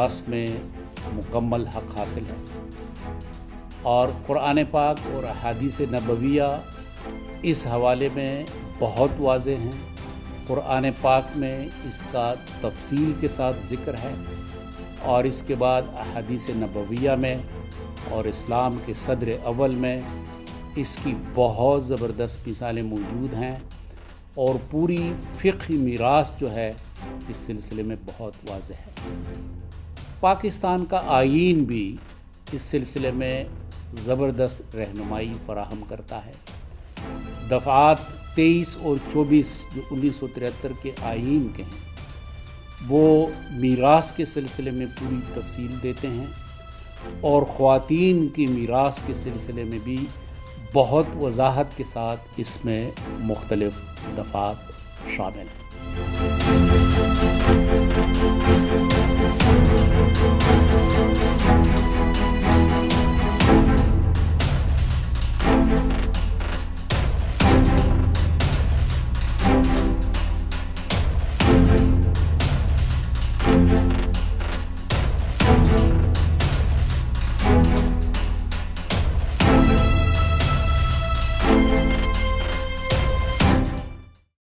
मीरास में मुकम्मल हक़ हासिल है और कुरान पाक और अहादीस नबविया इस हवाले में बहुत वाज़ेह हैं। कुरान पाक में इसका तफसील के साथ ज़िक्र है और इसके बाद अहादीस नबविया में और इस्लाम के सदर अव्वल में इसकी बहुत ज़बरदस्त मिसालें मौजूद हैं और पूरी फ़िक़्ही मीरास जो है इस सिलसिले में बहुत वाज़ेह है। पाकिस्तान का आईन भी इस सिलसिले में ज़बरदस्त रहनुमाई फराहम करता है। दफ़ात 23 और 24 जो 1973 के आईन के हैं वो मीरास के सिलसिले में पूरी तफसील देते हैं और ख़वातीन की मीरास के सिलसिले में भी बहुत वजाहत के साथ इसमें मुख्तलिफ़ दफ़ात शामिल हैं।